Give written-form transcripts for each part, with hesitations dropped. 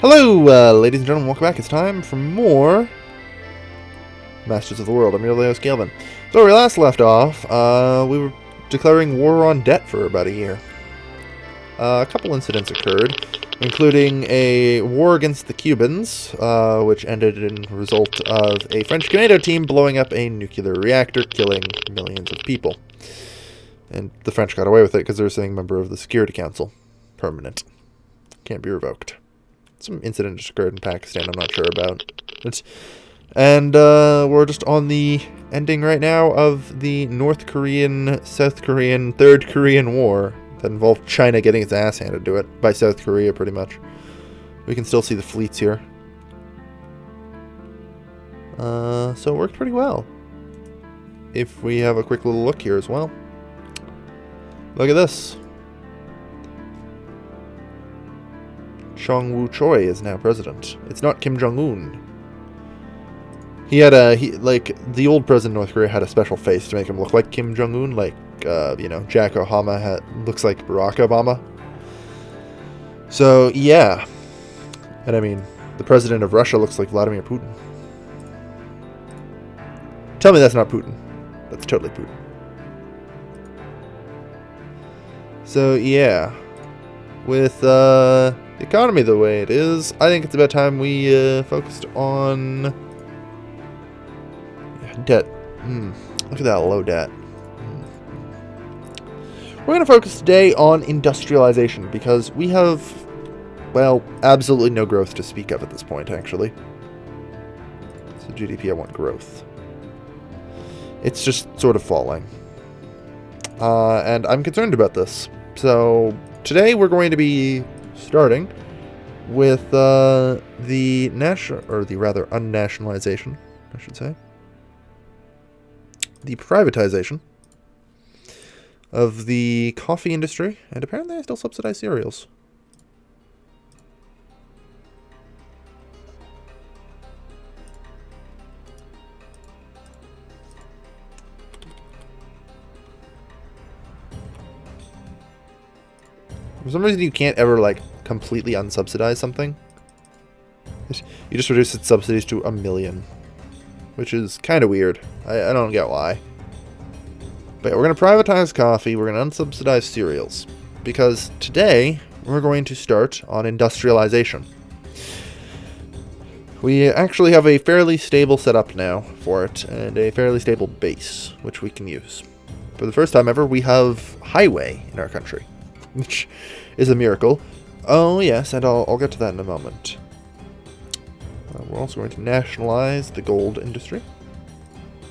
Hello, ladies and gentlemen, welcome back. It's time for more Masters of the World. I'm your Leo Scalvin. So where we last left off, we were declaring war on debt for about a year. A couple incidents occurred, including a war against the Cubans, which ended in the result of a French commando team blowing up a nuclear reactor, killing millions of people. And the French got away with it because they're a sitting member of the Security Council. Permanent. Can't be revoked. Some incident just occurred in Pakistan I'm not sure about. And we're just on the ending right now of the North Korean, South Korean, Third Korean War that involved China getting its ass handed to it by South Korea pretty much. We can still see the fleets here. So it worked pretty well. If we have a quick little look here as well. Look at this. Chong Woo-choi is now president. It's not Kim Jong-un. He had the old president of North Korea had a special face to make him look like Kim Jong-un, like, Jack Obama looks like Barack Obama. So, yeah. And I mean, the president of Russia looks like Vladimir Putin. Tell me that's not Putin. That's totally Putin. So, yeah. With, the economy the way it is, I think it's about time we focused on debt. Look at that low debt. We're going to focus today on industrialization because we have, well, absolutely no growth to speak of at this point, actually. So GDP, I want growth. It's just sort of falling. And I'm concerned about this. So today we're going to be starting with the unnationalization, I should say. The privatization of the coffee industry, and apparently I still subsidize cereals. For some reason you can't ever, completely unsubsidize something. You just reduce its subsidies to 1 million. Which is kind of weird. I don't get why. But yeah, we're going to privatize coffee. We're going to unsubsidize cereals. Because today, we're going to start on industrialization. We actually have a fairly stable setup now for it. And a fairly stable base, which we can use. For the first time ever, we have highway in our country. Which is a miracle. Oh, yes, and I'll get to that in a moment. We're also going to nationalize the gold industry,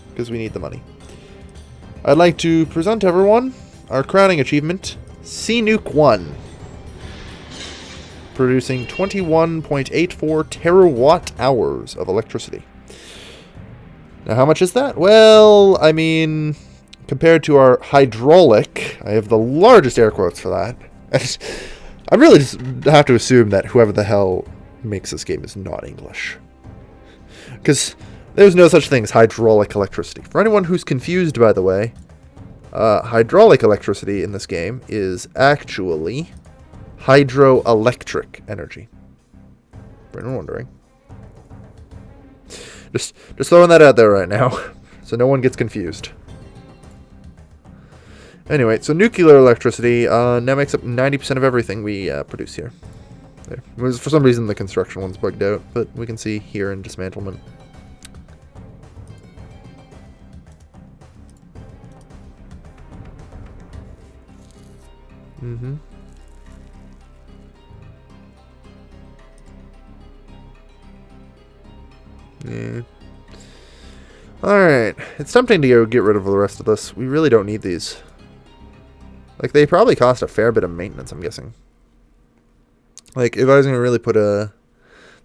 because we need the money. I'd like to present to everyone our crowning achievement, CNUK 1. Producing 21.84 terawatt hours of electricity. Now, how much is that? Well, I mean, compared to our hydraulic, I have the largest air quotes for that. I really just have to assume that whoever the hell makes this game is not English. Because there's no such thing as hydraulic electricity. For anyone who's confused, by the way, hydraulic electricity in this game is actually hydroelectric energy. For anyone wondering. Just throwing that out there right now, so no one gets confused. Anyway, so nuclear electricity now makes up 90% of everything we produce here. There. For some reason the construction one's bugged out, but we can see here in dismantlement. Yeah. Alright. It's tempting to go get rid of the rest of this. We really don't need these. They probably cost a fair bit of maintenance, I'm guessing. If I was going to really put a...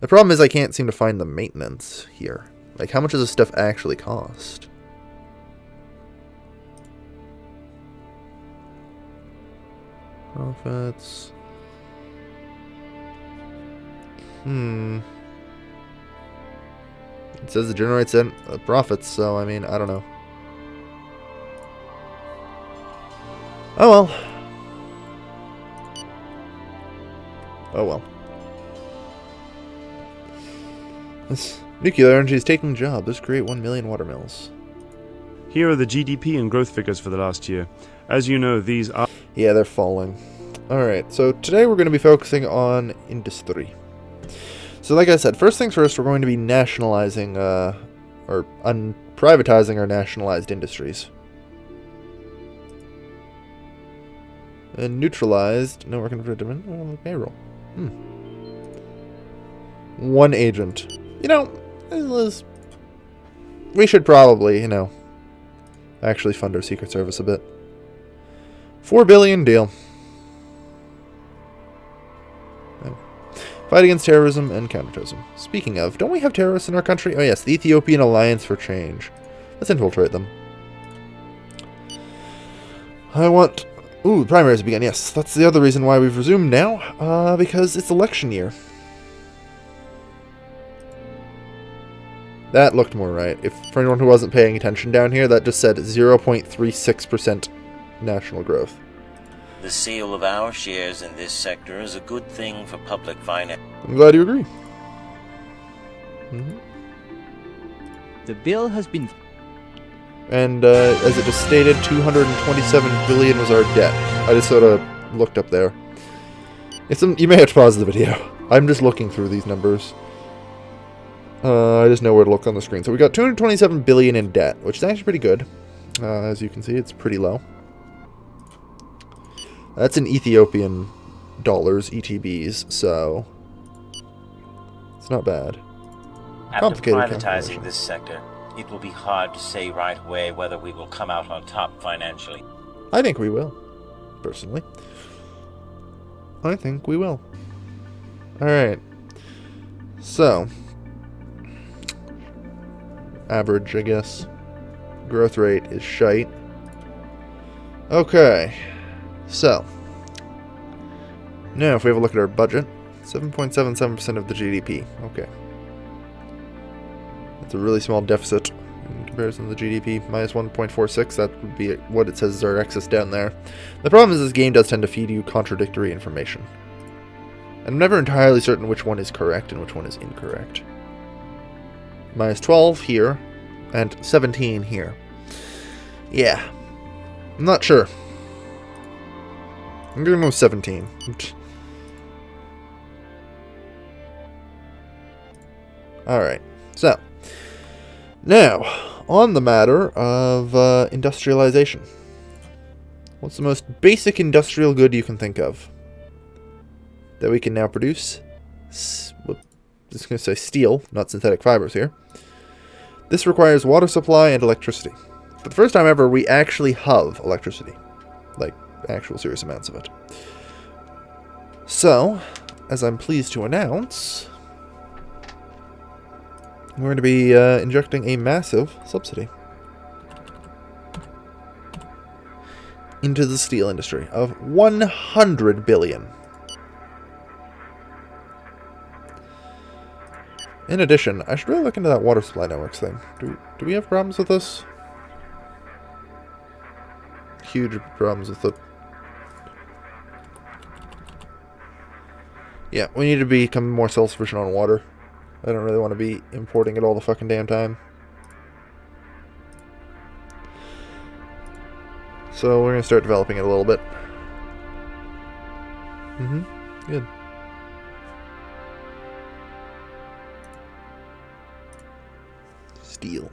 The problem is I can't seem to find the maintenance here. How much does this stuff actually cost? Profits. It says it generates profits, so, I mean, I don't know. Oh well. Oh well. This nuclear energy is taking jobs. Let's create 1 million water mills. Here are the GDP and growth figures for the last year. As you know, these are... Yeah, they're falling. Alright, so today we're going to be focusing on industry. So like I said, first things first, we're going to be nationalizing, or privatizing our nationalized industries. And neutralized, no working for a payroll. 1 agent. You know, we should probably, you know, actually fund our Secret Service a bit. 4 billion deal. Fight against terrorism and counterterrorism. Speaking of, don't we have terrorists in our country? Oh yes, the Ethiopian Alliance for Change. Let's infiltrate them. I want... Ooh, the primaries begin. Yes, that's the other reason why we've resumed now. Because it's election year. That looked more right. If for anyone who wasn't paying attention down here, that just said 0.36% national growth. The sale of our shares in this sector is a good thing for public finance. I'm glad you agree. The bill has been... And as it just stated, 227 billion was our debt. I just sort of looked up there. You may have to pause the video. I'm just looking through these numbers. I just know where to look on the screen. So we got 227 billion in debt, which is actually pretty good. As you can see, it's pretty low. That's in Ethiopian dollars, ETBs, so it's not bad. After privatizing this sector, it will be hard to say right away whether we will come out on top financially. I think we will, personally. I think we will. Alright. So, average, I guess. Growth rate is shite. Okay. So, now if we have a look at our budget, 7.77% of the GDP. Okay. That's a really small deficit in comparison to the GDP. Minus 1.46, that would be what it says is our excess down there. The problem is this game does tend to feed you contradictory information. And I'm never entirely certain which one is correct and which one is incorrect. Minus 12 here, and 17 here. Yeah. I'm not sure. I'm gonna go 17. Alright, so now on the matter of industrialization. What's the most basic industrial good you can think of that we can now produce? I'm just gonna say steel, not synthetic fibers here. This requires water supply and electricity. For the first time ever, we actually have electricity. Like, actual serious amounts of it. So, as I'm pleased to announce, we're going to be injecting a massive subsidy into the steel industry of 100 billion. In addition, I should really look into that water supply networks thing. Do we have problems with this? Huge problems with it. Yeah, we need to become more self-sufficient on water. I don't really want to be importing it all the fucking damn time. So we're going to start developing it a little bit. Good. Steel.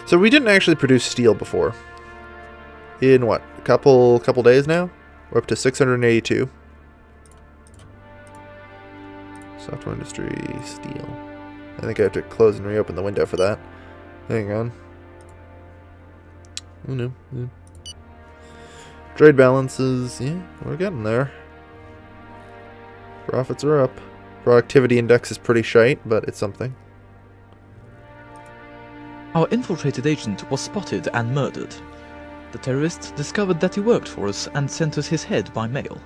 So we didn't actually produce steel before. In what? A couple days now? We're up to 682. Software industry, steel. I think I have to close and reopen the window for that. Hang on. Oh no. Yeah. Trade balances, yeah, we're getting there. Profits are up. Productivity index is pretty shite, but it's something. Our infiltrated agent was spotted and murdered. The terrorists discovered that he worked for us and sent us his head by mail.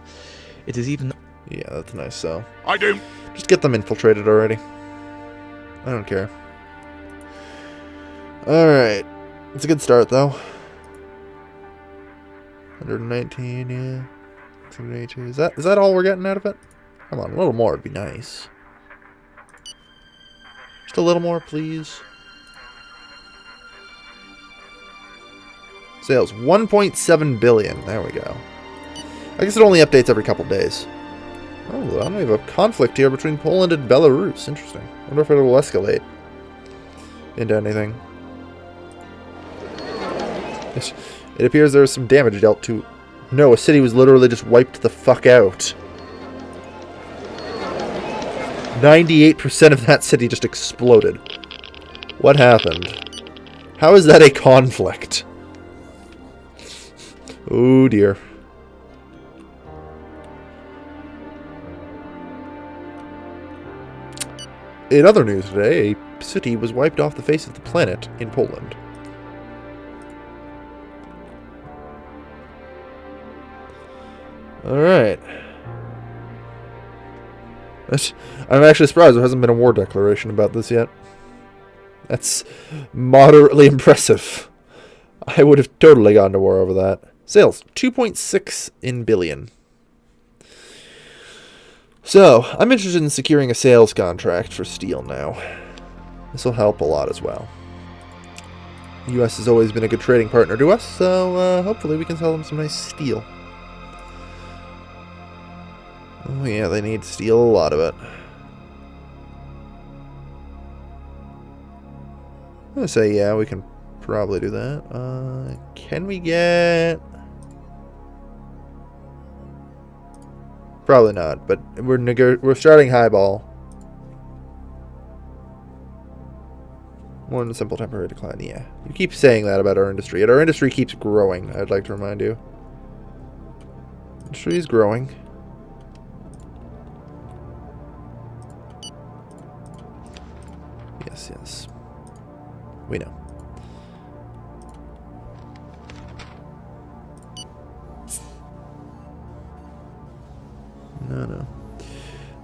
It is even... Yeah, that's nice, so... I do. Just get them infiltrated already. I don't care. Alright. It's a good start, though. 119, yeah. 682. Is that all we're getting out of it? Come on, a little more would be nice. Just a little more, please. Sales, 1.7 billion. There we go. I guess it only updates every couple days. Oh, I don't have a conflict here between Poland and Belarus. Interesting. I wonder if it will escalate into anything. It appears there was some damage dealt to... No, a city was literally just wiped the fuck out. 98% of that city just exploded. What happened? How is that a conflict? Oh dear. In other news today, a city was wiped off the face of the planet in Poland. Alright. I'm actually surprised there hasn't been a war declaration about this yet. That's moderately impressive. I would have totally gone to war over that. Sales, 2.6 in billion. So, I'm interested in securing a sales contract for steel now. This will help a lot as well. The US has always been a good trading partner to us, so hopefully we can sell them some nice steel. Oh yeah, they need steel, a lot of it. I'm gonna say, yeah, we can probably do that. Can we get... Probably not, but we're starting highball. One simple temporary decline, yeah. You keep saying that about our industry, yet our industry keeps growing, I'd like to remind you. Industry is growing. Yes, yes. We know. No.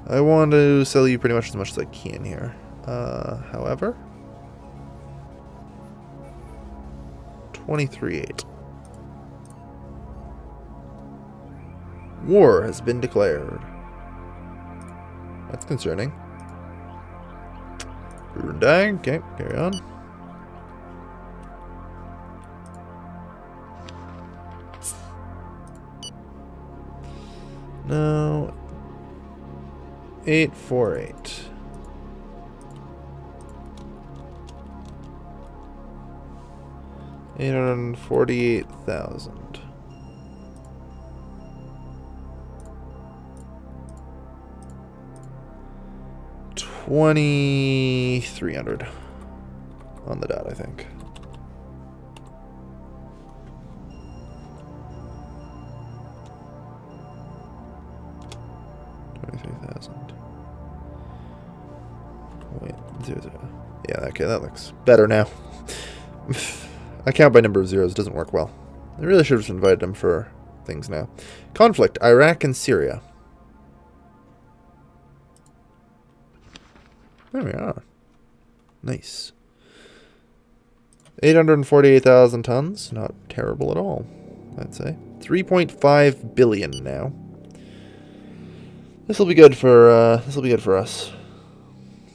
I want to sell you pretty much as much as I can here. However... 23.8. War has been declared. That's concerning. Burundi, okay, carry on. No. 848. $848,000. $2,300 on the dot, I think. Wait, 0. Yeah, okay, that looks better now. I count by number of zeros, it doesn't work well. I really should have invited him for things now. Conflict, Iraq and Syria. There we are. Nice. 848,000 tons, not terrible at all, I'd say. 3.5 billion now. This will be good for us.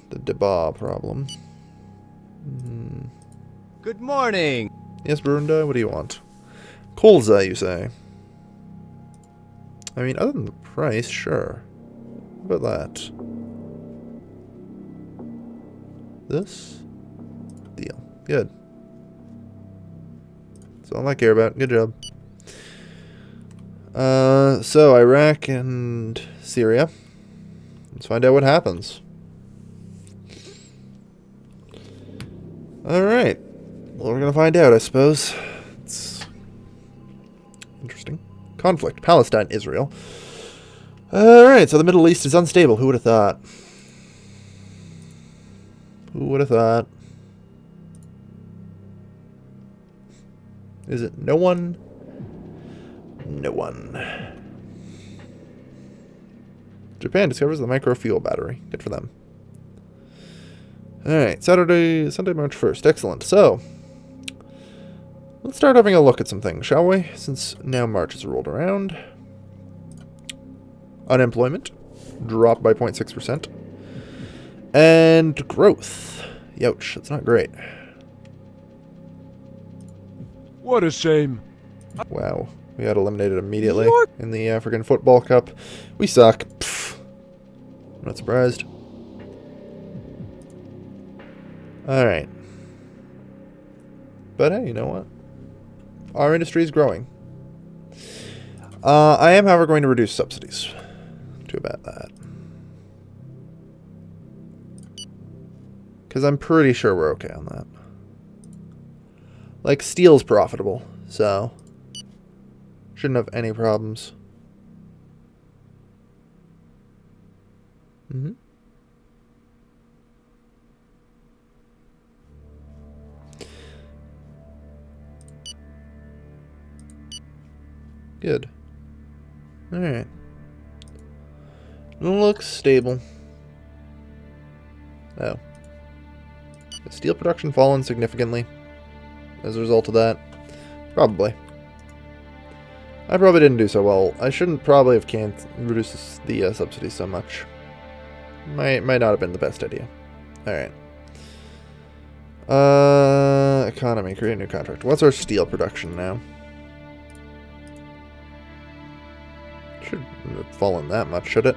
The Deba problem. Good morning. Yes, Burundi, what do you want? Colza, you say? I mean, other than the price, sure. How about that? This? Deal. Good. That's all I care about. Good job. So, Iraq and Syria. Let's find out what happens. Alright. Well, we're gonna find out, I suppose. It's interesting. Conflict. Palestine, Israel. Alright, so the Middle East is unstable. Who would have thought? Who would have thought? Is it no one? No one. Japan discovers the microfuel battery. Good for them. Alright, Sunday, March 1st. Excellent. So, let's start having a look at some things, shall we? Since now March has rolled around. Unemployment dropped by 0.6%. And growth. Youch, that's not great. What a shame. Wow. We got eliminated immediately in the African Football Cup. We suck. Pfft. I'm not surprised. Alright. But hey, you know what? Our industry is growing. I am, however, going to reduce subsidies to about that. Because I'm pretty sure we're okay on that. Like, steel's profitable, so shouldn't have any problems. Mm-hmm. Good. Alright. Looks stable. Oh. Has steel production fallen significantly as a result of that? Probably. I probably didn't do so well. I shouldn't probably have reduced the subsidies so much. Might not have been the best idea. Alright. Economy, create a new contract. What's our steel production now? Shouldn't have fallen that much, should it?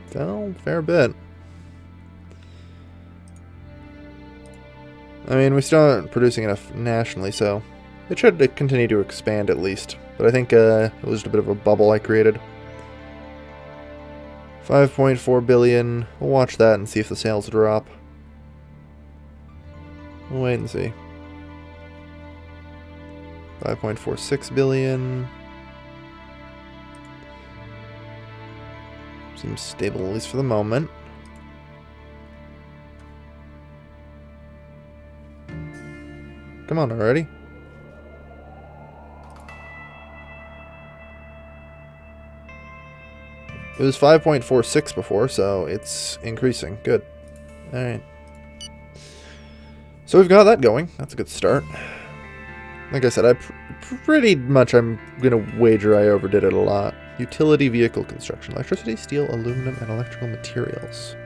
Fell a fair bit. I mean, we still aren't producing enough nationally, so it should continue to expand at least. But I think it was just a bit of a bubble I created. 5.4 billion. We'll watch that and see if the sales drop. We'll wait and see. 5.46 billion. Seems stable, at least for the moment. Come on already. It was 5.46 before, so it's increasing. Good. Alright. So we've got that going. That's a good start. Like I said, pretty much I'm going to wager I overdid it a lot. Utility vehicle construction. Electricity, steel, aluminum, and electrical materials.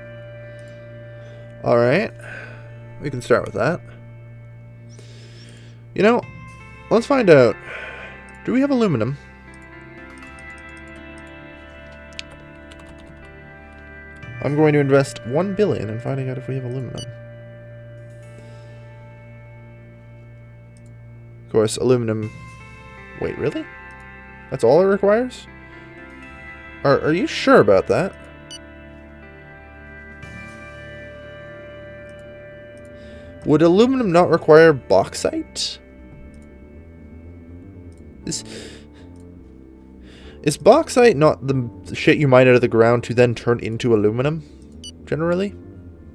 Alright. We can start with that. You know, let's find out. Do we have aluminum? I'm going to invest 1 billion in finding out if we have aluminum. Of course, aluminum... Wait, really? That's all it requires? Are you sure about that? Would aluminum not require bauxite? Is bauxite not the shit you mine out of the ground to then turn into aluminum? Generally?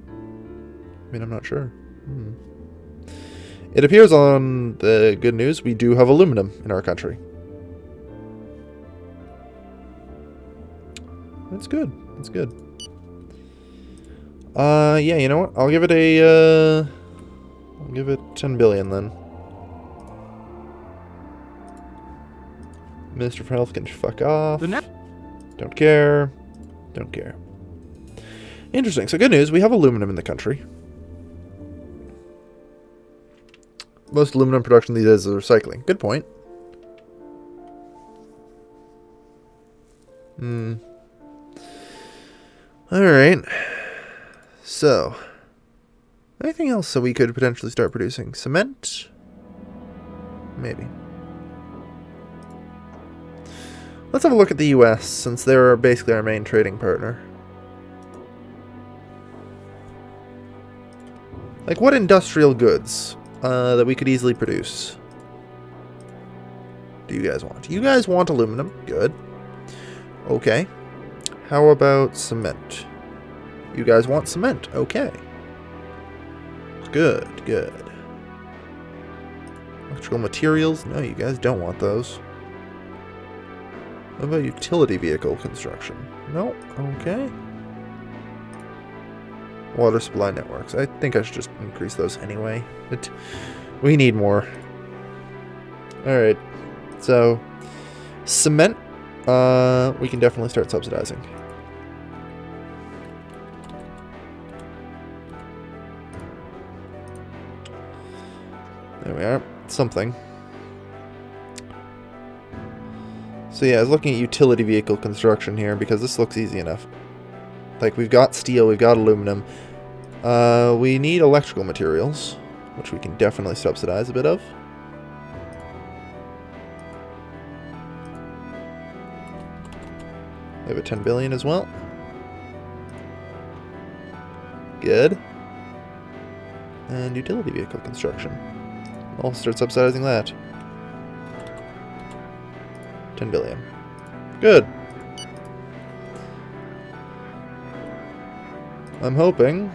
I mean, I'm not sure. It appears on the good news we do have aluminum in our country. That's good. That's good. Yeah, you know what? I'll give it a, I'll give it 10 billion then. Minister for Health can fuck off. Don't care. Don't care. Interesting. So good news, we have aluminum in the country. Most aluminum production these days is recycling. Good point. Alright. So. Anything else that we could potentially start producing? Cement? Maybe. Let's have a look at the US, since they're basically our main trading partner. Like, what industrial goods that we could easily produce do you guys want? You guys want aluminum. Good. Okay. How about cement? You guys want cement. Okay. Good, good. Electrical materials? No, you guys don't want those. What about utility vehicle construction? No. Okay. Water supply networks. I think I should just increase those anyway. We need more. Alright. So, cement we can definitely start subsidizing. There we are. Something. So yeah, I was looking at utility vehicle construction here because this looks easy enough. Like, we've got steel, we've got aluminum. We need electrical materials, which we can definitely subsidize a bit of. We have a 10 billion as well. Good. And utility vehicle construction. I'll start subsidizing that. 10 billion. Good. I'm hoping.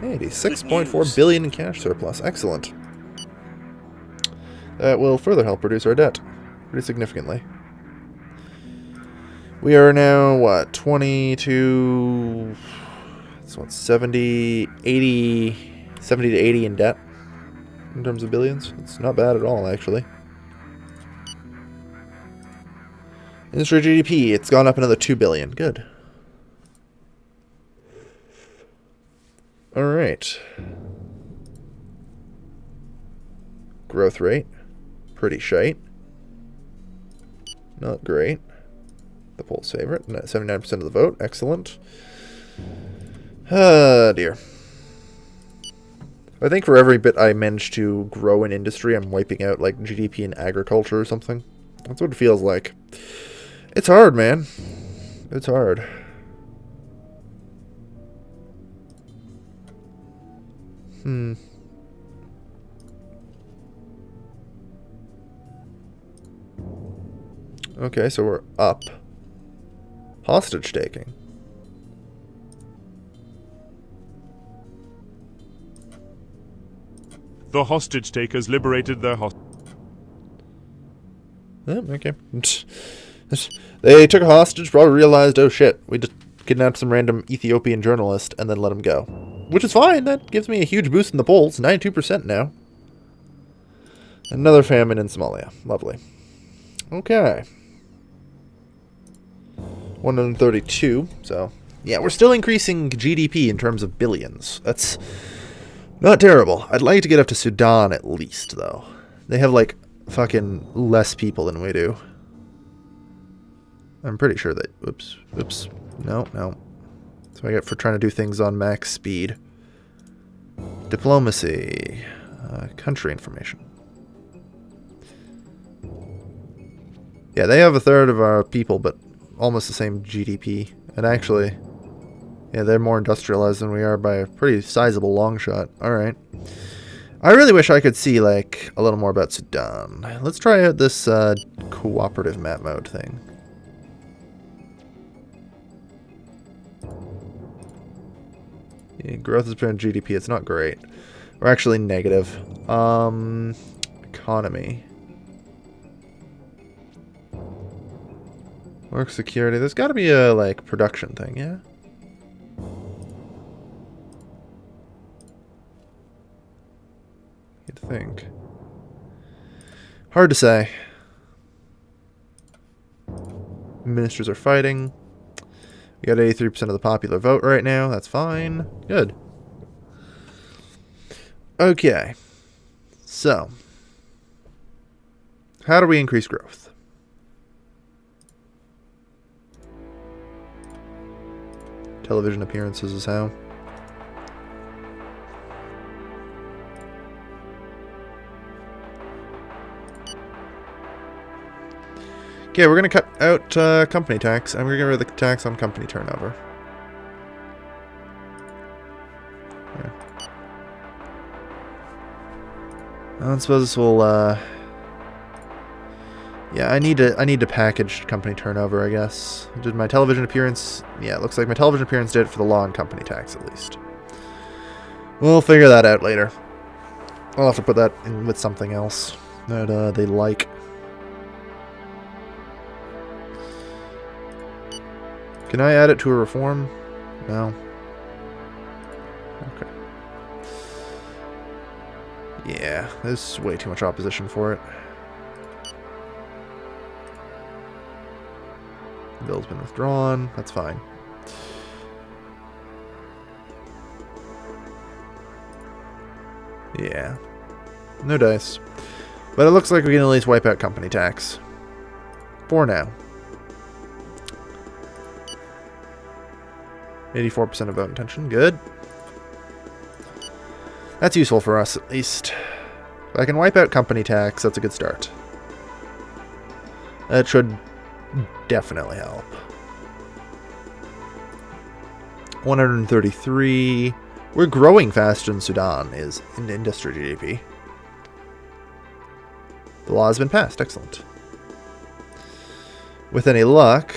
86.4 billion in cash surplus. Excellent. That will further help reduce our debt pretty significantly. We are now, what, 22... That's what, 70, 80... 70 to 80 in debt in terms of billions. It's not bad at all, actually. Industry GDP, it's gone up another 2 billion. Good. Alright. Growth rate. Pretty shite. Not great. The poll's favorite. 79% of the vote. Excellent. Dear. I think for every bit I manage to grow in industry, I'm wiping out, like, GDP in agriculture or something. That's what it feels like. It's hard, man. It's hard. Okay, so we're up. Hostage taking. The hostage takers liberated their hostage. Oh, okay. They took a hostage, probably realized, oh shit, we just kidnapped some random Ethiopian journalist and then let him go. Which is fine, that gives me a huge boost in the polls, 92% now. Another famine in Somalia. Lovely. Okay. 132, so... Yeah, we're still increasing GDP in terms of billions. That's not terrible. I'd like to get up to Sudan at least, though. They have, like, fucking less people than we do. I'm pretty sure that... Oops. No. So I get for trying to do things on max speed. Diplomacy. Country information. Yeah, they have a third of our people, but almost the same GDP. And actually, yeah, they're more industrialized than we are by a pretty sizable long shot. Alright. I really wish I could see, like, a little more about Sudan. Let's try out this cooperative map mode thing. Yeah, growth is been GDP. It's not great. We're actually negative. Economy. Work security. There's got to be a, like, production thing, yeah? You'd think. Hard to say. Ministers are fighting. We got 83% of the popular vote right now. That's fine. Good. Okay. So. How do we increase growth? Television appearances is how. Okay, we're going to cut out company tax, and we're going to get rid of the tax on company turnover. Yeah. I suppose this will, yeah, I need to package company turnover, I guess. Did my television appearance... Yeah, it looks like my television appearance did it for the law and company tax, at least. We'll figure that out later. I'll have to put that in with something else that they like. Can I add it to a reform? No. Okay. Yeah, there's way too much opposition for it. The bill's been withdrawn. That's fine. Yeah. No dice. But it looks like we can at least wipe out company tax. For now. 84% of vote intention. Good. That's useful for us, at least. If I can wipe out company tax, that's a good start. That should definitely help. 133. We're growing faster than Sudan is in industry GDP. The law has been passed. Excellent. With any luck,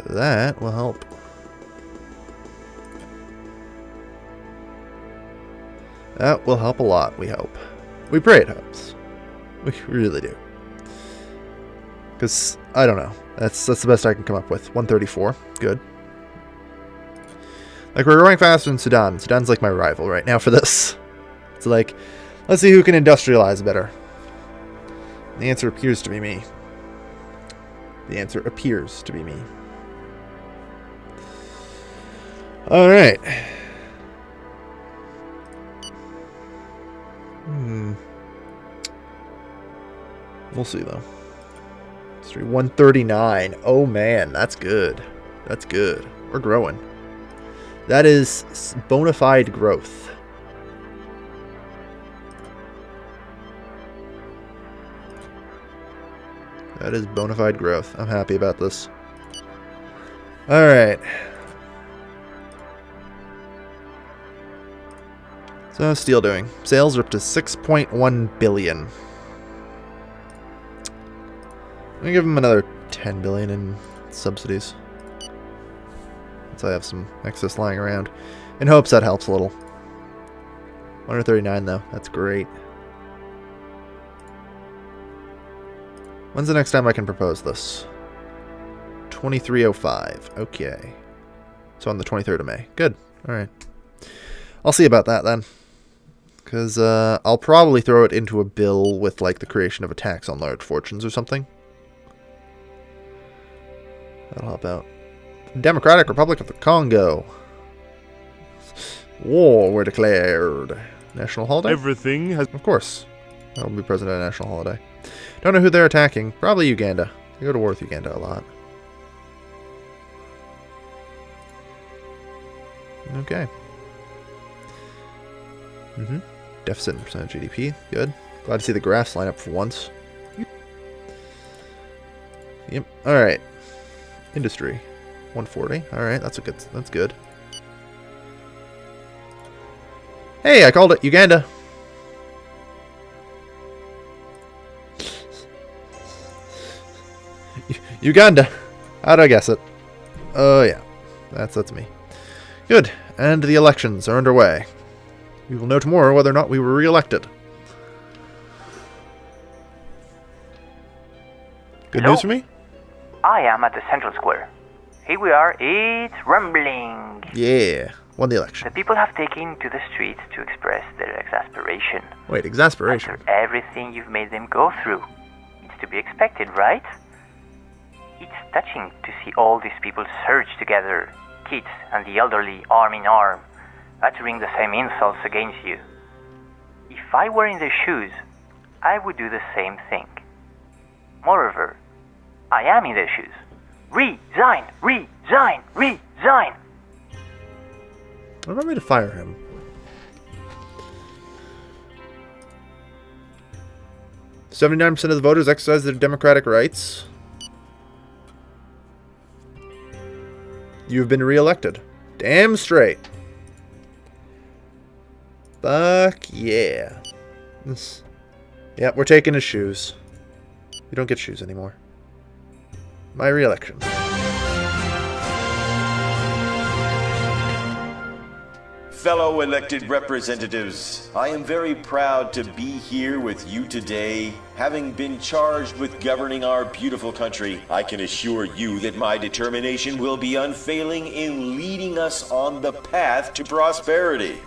that will help. That will help a lot, we hope. We pray it helps. We really do. Because, I don't know. That's the best I can come up with. 134. Good. Like, we're growing faster than Sudan. Sudan's like my rival right now for this. It's like, let's see who can industrialize better. The answer appears to be me. The answer appears to be me. Alright. We'll see, though. 139. Oh, man. That's good. That's good. We're growing. That is bona fide growth. That is bona fide growth. I'm happy about this. Alright. So how's steel doing? Sales are up to 6.1 billion. I'm gonna give them another 10 billion in subsidies. So I have some excess lying around. In hopes that helps a little. 139 though. That's great. When's the next time I can propose this? 2305. Okay. So on the 23rd of May. Good. Alright. I'll see about that then. Because I'll probably throw it into a bill with like the creation of a tax on large fortunes or something. That'll help out. Democratic Republic of the Congo. War were declared. National holiday? Everything has... Of course. That will be present at a national holiday. Don't know who they're attacking. Probably Uganda. I go to war with Uganda a lot. Okay. Deficit in percent of GDP. Good. Glad to see the graphs line up for once. Yep. Alright. Industry. 140. Alright, that's good. Hey, I called it Uganda. Uganda. How'd I guess it? Oh yeah. That's me. Good. And the elections are underway. We will know tomorrow whether or not we were re-elected. Good Hello? news for me? I am at the Central Square. Here we are, it's rumbling. Yeah, won the election. The people have taken to the streets to express their exasperation. Wait, exasperation? After everything you've made them go through. It's to be expected, right? It's touching to see all these people surge together, kids and the elderly arm in arm, uttering the same insults against you. If I were in their shoes, I would do the same thing. Moreover, I am in their shoes. Resign! Resign! Resign! What about me to fire him? "79% of the voters exercise their democratic rights. You've been re-elected. Damn straight. Fuck yeah. Yep, we're taking his shoes. You don't get shoes anymore. My re-election. Fellow elected representatives, I am very proud to be here with you today. Having been charged with governing our beautiful country, I can assure you that my determination will be unfailing in leading us on the path to prosperity.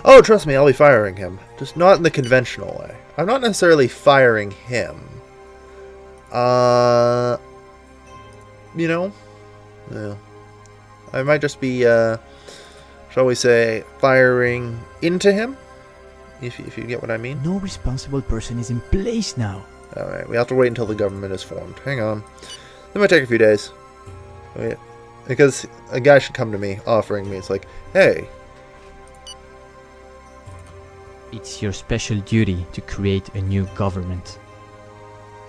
Oh, trust me, I'll be firing him. Just not in the conventional way. I'm not necessarily firing him. you know, yeah. I might just be, shall we say, firing into him, if you get what I mean. No responsible person is in place now. Alright, we have to wait until the government is formed. Hang on. That might take a few days. Wait, because a guy should come to me, offering me, it's like, hey. It's your special duty to create a new government.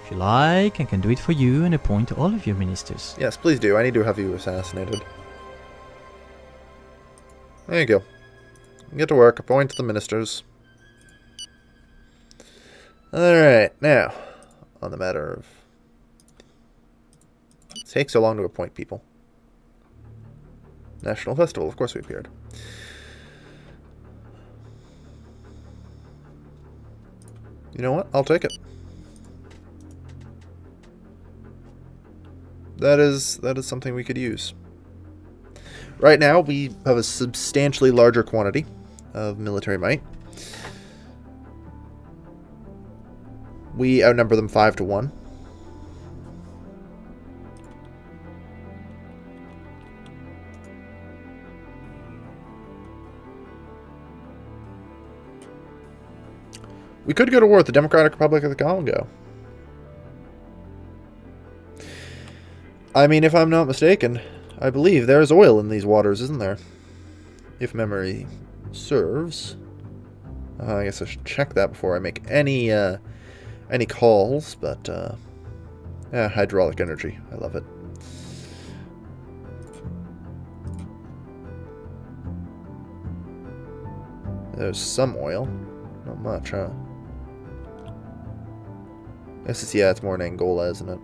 If you like, I can do it for you and appoint all of your ministers. Yes, please do. I need to have you assassinated. There you go. Get to work. Appoint the ministers. Alright, now, on the matter of... It takes so long to appoint people. National Festival, of course we appeared. You know what? I'll take it. That is something we could use. Right now, we have a substantially larger quantity of military might. We outnumber them 5-1. We could go to war with the Democratic Republic of the Congo. I mean, if I'm not mistaken, I believe there's oil in these waters, isn't there? If memory serves. I guess I should check that before I make any calls, but yeah, hydraulic energy. I love it. There's some oil. Not much, huh? Yeah, it's more in Angola, isn't it?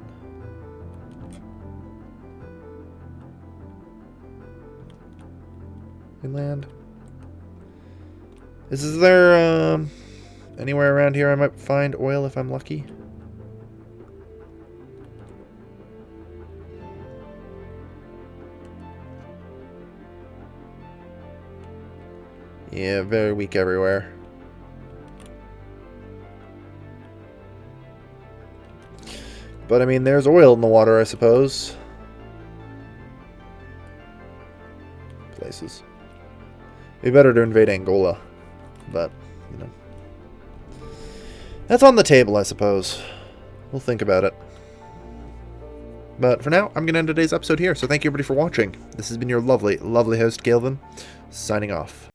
Inland. Is there anywhere around here I might find oil if I'm lucky? Yeah, very weak everywhere. But I mean, there's oil in the water, I suppose. Places. It'd be better to invade Angola. But, you know. That's on the table, I suppose. We'll think about it. But for now, I'm going to end today's episode here. So thank you everybody for watching. This has been your lovely, lovely host, Galvin, signing off.